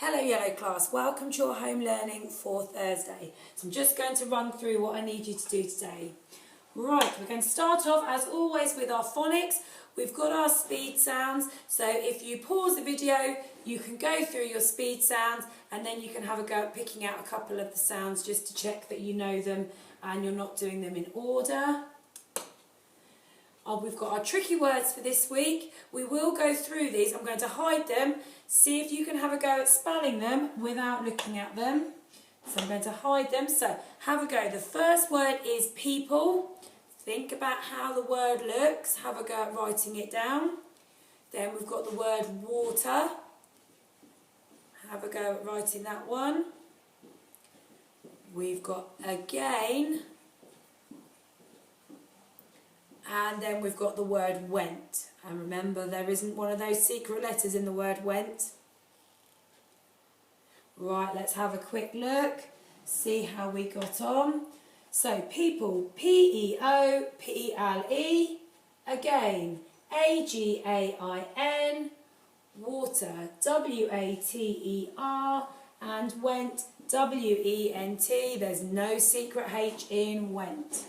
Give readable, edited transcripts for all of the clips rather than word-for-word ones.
Hello Yellow class, welcome to your home learning for Thursday. So I'm just going to run through what I need you to do today. Right, we're going to start off as always with our phonics. We've got our speed sounds, so if you pause the video you can go through your speed sounds and then you can have a go at picking out a couple of the sounds just to check that you know them and you're not doing them in order. We've got our tricky words for this week. We will go through these. I'm going to hide them. See if you can have a go at spelling them without looking at them. So I'm going to hide them. So have a go. The first word is people. Think about how the word looks. Have a go at writing it down. Then we've got the word water. Have a go at writing that one. We've got again. And then we've got the word went. And remember, there isn't one of those secret letters in the word went. Right, let's have a quick look. See how we got on. So, people, P-E-O-P-E-L-E. Again, A-G-A-I-N. Water, W-A-T-E-R. And went, W-E-N-T. There's no secret H in went.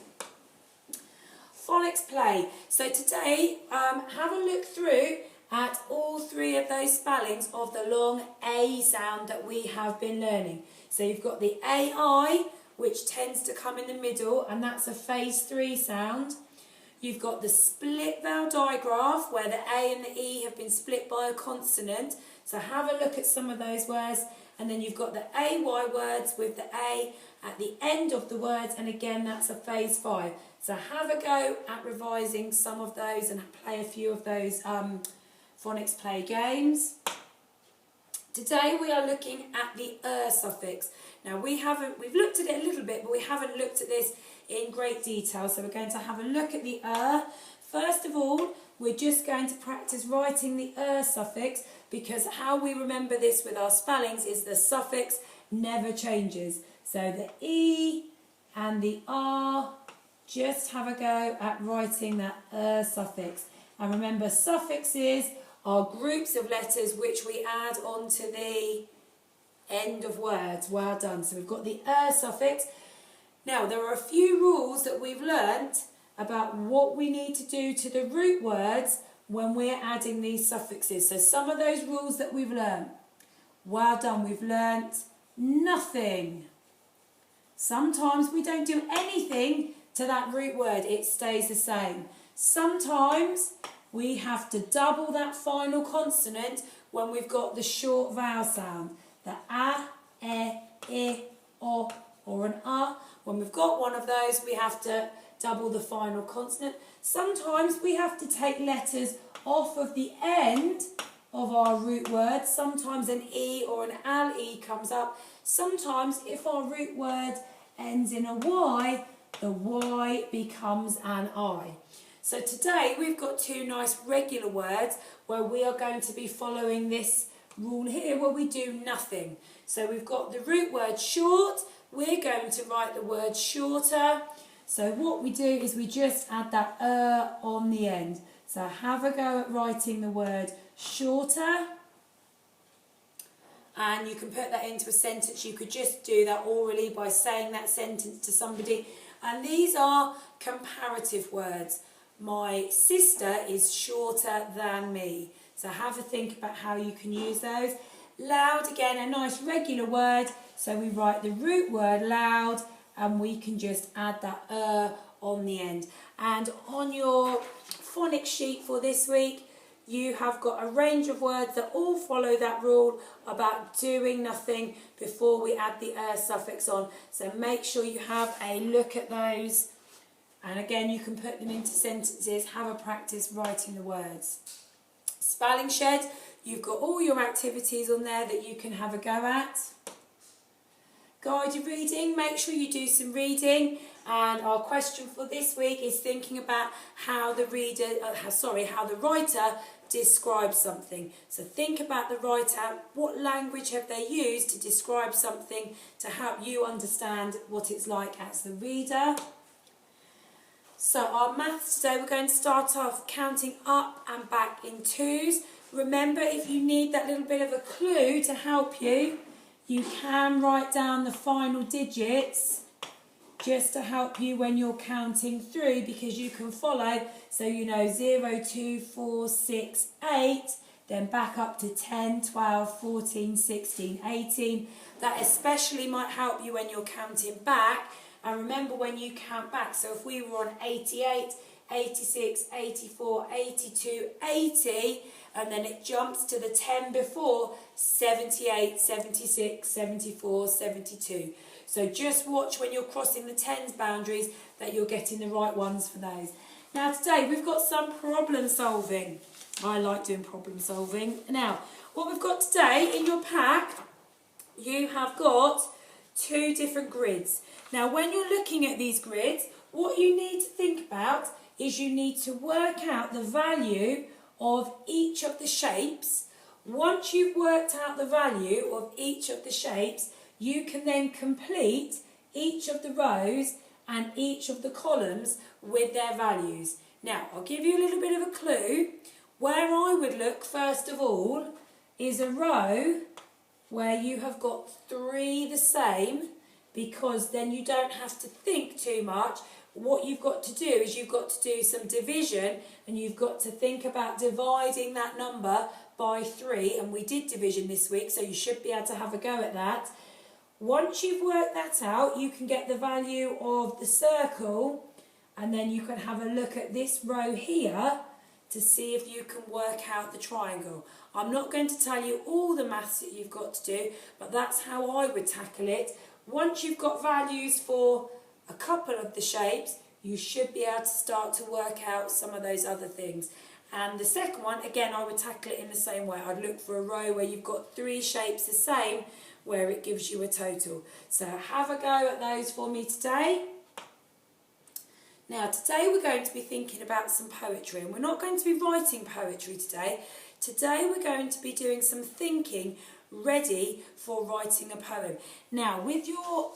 Phonics play. So today, have a look through at all three of those spellings of the long A sound that we have been learning. So you've got the AI, which tends to come in the middle, and that's a phase 3 sound. You've got the split vowel digraph, where the A and the E have been split by a consonant. So have a look at some of those words. And then you've got the AY words with the A at the end of the words, and again that's a phase 5. So have a go at revising some of those and play a few of those phonics play games. Today we are looking at the suffix. Now we've looked at it a little bit, but we haven't looked at this in great detail. So we're going to have a look at the First of all, we're just going to practice writing the suffix, because how we remember this with our spellings is the suffix never changes. So the E and the R, just have a go at writing that suffix. And remember, suffixes are groups of letters which we add onto the end of words. Well done. So we've got the suffix. Now, there are a few rules that we've learnt about what we need to do to the root words when we're adding these suffixes. So some of those rules that we've learnt. Well done. We've learnt nothing. Sometimes we don't do anything to that root word. It stays the same. Sometimes we have to double that final consonant when we've got the short vowel sound. The A, E, I, O, or an A. When we've got one of those, we have to double the final consonant. Sometimes we have to take letters off of the end of our root word. Sometimes an E or an LE comes up. Sometimes if our root word ends in a Y, the Y becomes an I. So today we've got two nice regular words where we are going to be following this rule here where we do nothing. So we've got the root word short. We're going to write the word shorter. So what we do is we just add that on the end. So have a go at writing the word shorter. And you can put that into a sentence. You could just do that orally by saying that sentence to somebody. And these are comparative words. My sister is shorter than me. So have a think about how you can use those. Loud, again, a nice regular word. So we write the root word loud and we can just add that on the end. And on your phonics sheet for this week, you have got a range of words that all follow that rule about doing nothing before we add the suffix on. So make sure you have a look at those. And again, you can put them into sentences. Have a practice writing the words. Spelling Shed, you've got all your activities on there that you can have a go at. Guided reading, make sure you do some reading. And our question for this week is thinking about how the writer describes something. So think about the writer. What language have they used to describe something to help you understand what it's like as the reader? So our maths today, we're going to start off counting up and back in twos. Remember, if you need that little bit of a clue to help you, you can write down the final digits just to help you when you're counting through, because you can follow, so you know 0, 2, 4, 6, 8, then back up to 10, 12, 14, 16, 18. That especially might help you when you're counting back. And remember when you count back, so if we were on 88, 86, 84, 82, 80, and then it jumps to the 10 before, 78, 76, 74, 72. So just watch when you're crossing the tens boundaries that you're getting the right ones for those. Now today we've got some problem solving. I like doing problem solving. Now, what we've got today in your pack, you have got 2 different grids. Now when you're looking at these grids, what you need to think about is you need to work out the value of each of the shapes. Once you've worked out the value of each of the shapes, you can then complete each of the rows and each of the columns with their values. Now, I'll give you a little bit of a clue. Where I would look, first of all, is a row where you have got 3 the same, because then you don't have to think too much. What you've got to do is you've got to do some division, and you've got to think about dividing that number by 3, and we did division this week, so you should be able to have a go at that. Once you've worked that out, you can get the value of the circle, and then you can have a look at this row here to see if you can work out the triangle. I'm not going to tell you all the maths that you've got to do, but that's how I would tackle it. Once you've got values for a couple of the shapes, you should be able to start to work out some of those other things. And the second one, again, I would tackle it in the same way. I'd look for a row where you've got 3 shapes the same, where it gives you a total. So have a go at those for me today. Now today we're going to be thinking about some poetry, and we're not going to be writing poetry today. Today we're going to be doing some thinking ready for writing a poem. Now with your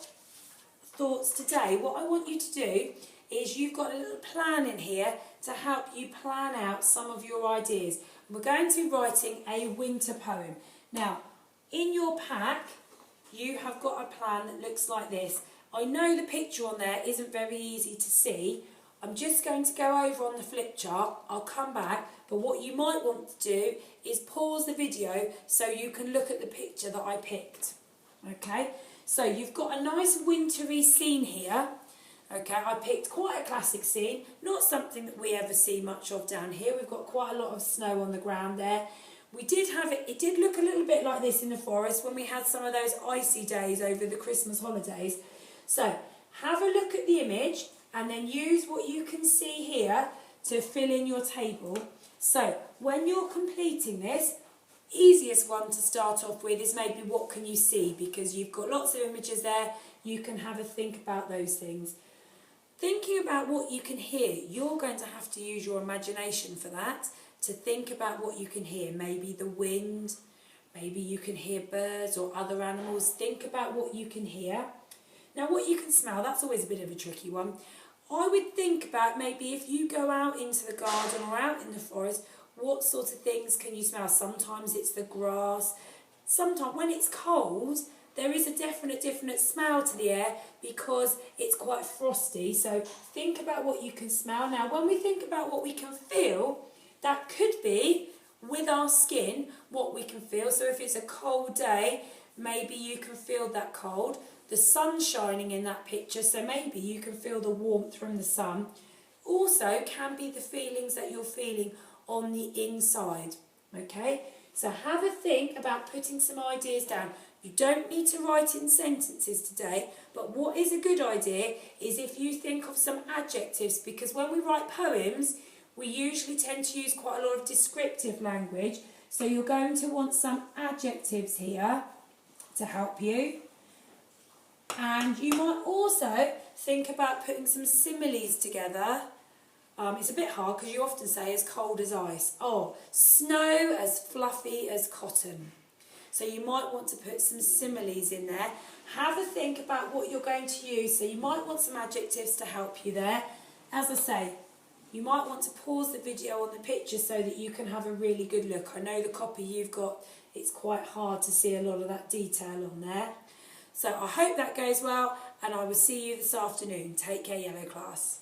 thoughts today, what I want you to do is you've got a little plan in here to help you plan out some of your ideas. We're going to be writing a winter poem. Now in your pack you have got a plan that looks like this. I know the picture on there isn't very easy to see. I'm just going to go over on the flip chart. I'll come back, but what you might want to do is pause the video so you can look at the picture that I picked. Okay, so you've got a nice wintry scene here. Okay, I picked quite a classic scene, not something that we ever see much of down here. We've got quite a lot of snow on the ground there. We did have it did look a little bit like this in the forest when we had some of those icy days over the Christmas holidays. So have a look at the image and then use what you can see here to fill in your table. So when you're completing this, easiest one to start off with is maybe what can you see, because you've got lots of images there. You can have a think about those things. Thinking about what you can hear, you're going to have to use your imagination for that, to think about what you can hear. Maybe the wind, maybe you can hear birds or other animals. Think about what you can hear. Now what you can smell, that's always a bit of a tricky one. I would think about maybe if you go out into the garden or out in the forest, what sort of things can you smell? Sometimes it's the grass. Sometimes when it's cold, there is a different smell to the air because it's quite frosty. So think about what you can smell. Now when we think about what we can feel, that could be with our skin what we can feel. So if it's a cold day, maybe you can feel that cold. The sun shining in that picture, so maybe you can feel the warmth from the sun. Also can be the feelings that you're feeling on the inside. Okay, so have a think about putting some ideas down. You don't need to write in sentences today, but what is a good idea is if you think of some adjectives, because when we write poems, we usually tend to use quite a lot of descriptive language. So you're going to want some adjectives here to help you. And you might also think about putting some similes together. It's a bit hard because you often say as cold as ice. Oh, snow as fluffy as cotton. So you might want to put some similes in there. Have a think about what you're going to use. So you might want some adjectives to help you there. As I say, You might want to pause the video on the picture so that you can have a really good look. I know the copy you've got, it's quite hard to see a lot of that detail on there. So I hope that goes well, and I will see you this afternoon. Take care, Yellow class.